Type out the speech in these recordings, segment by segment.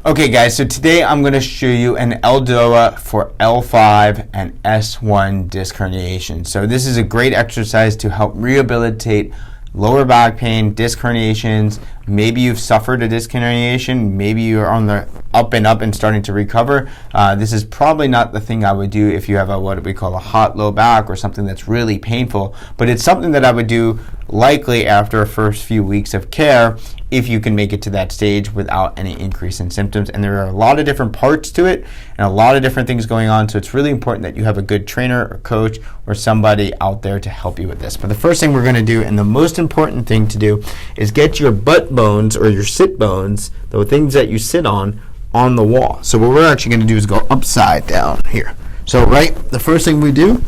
Okay guys, so today I'm going to show you an ELDOA for L5 and S1 disc herniation. So this is a great exercise to help rehabilitate lower back pain, disc herniations. Maybe you've suffered a disc herniation, maybe you're on the up and starting to recover. This is probably not the thing I would do if you have what we call a hot low back or something that's really painful, but it's something that I would do likely after a first few weeks of care if you can make it to that stage without any increase in symptoms. And there are a lot of different parts to it and a lot of different things going on, so it's really important that you have a good trainer or coach or somebody out there to help you with this. But the first thing we're going to do, and the most important thing to do, is get your butt bones or your sit bones, the things that you sit on the wall. So what we're actually going to do is go upside down here. So the first thing we do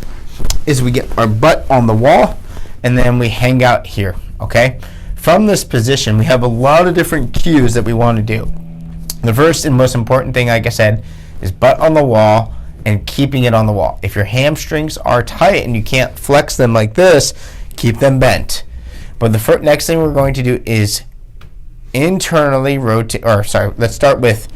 is we get our butt on the wall and then we hang out here, okay? From this position, we have a lot of different cues that we want to do. The first and most important thing, like I said, is butt on the wall and keeping it on the wall. If your hamstrings are tight and you can't flex them like this, keep them bent. But the next thing we're going to do is internally rotate, let's start with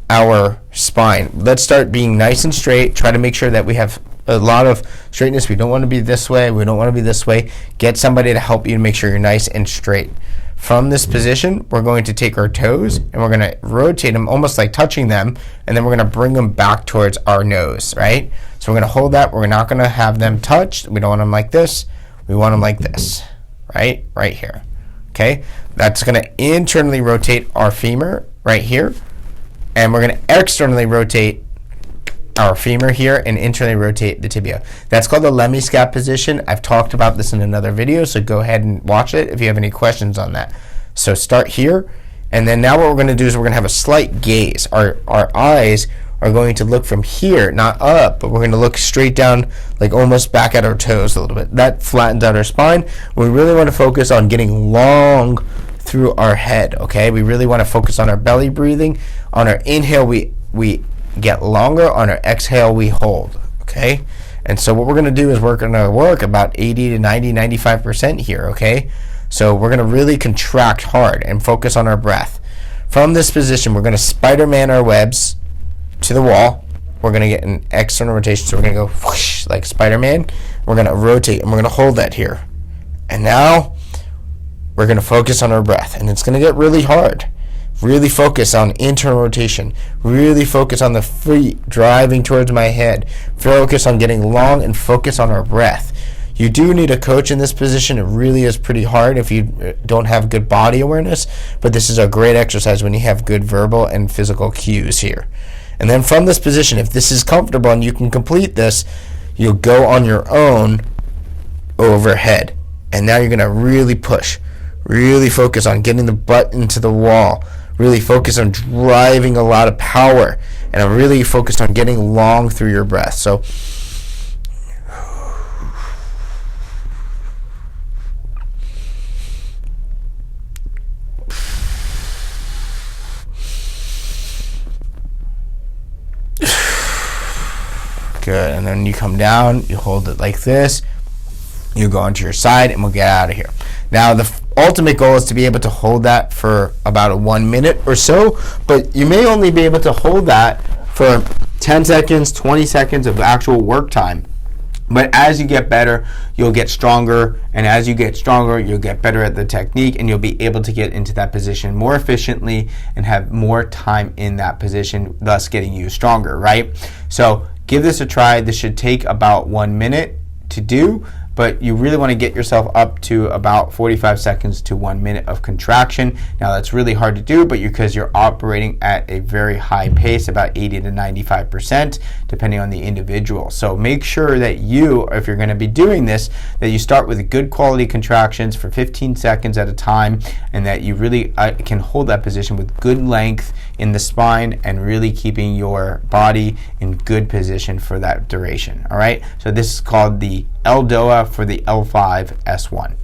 our spine. Let's start being nice and straight. Try to make sure that we have a lot of straightness. We don't want to be this way. We don't want to be this way. Get somebody to help you to make sure you're nice and straight. From this position, we're going to take our toes and we're going to rotate them almost like touching them, and then we're going to bring them back towards our nose, right? So we're going to hold that. We're not going to have them touched. We don't want them like this. We want them like this, right? Right here, okay? That's going to internally rotate our femur right here, and we're going to externally rotate our femur here and internally rotate the tibia. That's called the lemniscap position. I've talked about this in another video, so go ahead and watch it if you have any questions on that. So start here, and then now what we're going to do is we're going to have a slight gaze. Our eyes are going to look from here, not up, but we're going to look straight down, like almost back at our toes a little bit. That flattens out our spine. We really want to focus on getting long through our head, okay? We really want to focus on our belly breathing. On our inhale, we get longer. On our exhale, we hold, okay? And so what we're going to do is we're going to work about 80 to 90, 95% here, okay? So we're going to really contract hard and focus on our breath. From this position, we're going to Spider-Man our webs to the wall. We're going to get an external rotation, so we're going to go whoosh like Spider-Man. We're going to rotate, and we're going to hold that here. And now we're going to focus on our breath, and it's going to get really hard. Really focus on internal rotation. Really focus on the feet driving towards my head. Focus on getting long and focus on our breath. You do need a coach in this position. It really is pretty hard if you don't have good body awareness, but this is a great exercise when you have good verbal and physical cues here. And then from this position, if this is comfortable and you can complete this, you'll go on your own overhead. And now you're going to really push. Really focus on getting the butt into the wall. Really focus on driving a lot of power, and I'm really focused on getting long through your breath. So good, and then you come down, you hold it like this, you go onto your side, and we'll get out of here. Now the ultimate goal is to be able to hold that for about 1 minute or so, but you may only be able to hold that for 10 seconds, 20 seconds of actual work time. But as you get better, you'll get stronger, and as you get stronger, you'll get better at the technique, and you'll be able to get into that position more efficiently and have more time in that position, thus getting you stronger, right? So give this a try. This should take about 1 minute to do, but you really want to get yourself up to about 45 seconds to 1 minute of contraction. Now that's really hard to do, but because you're operating at a very high pace, about 80 to 95%, depending on the individual. So make sure that you, if you're going to be doing this, that you start with good quality contractions for 15 seconds at a time, and that you really can hold that position with good length in the spine and really keeping your body in good position for that duration. All right, so this is called the ELDOA for the L5 S1.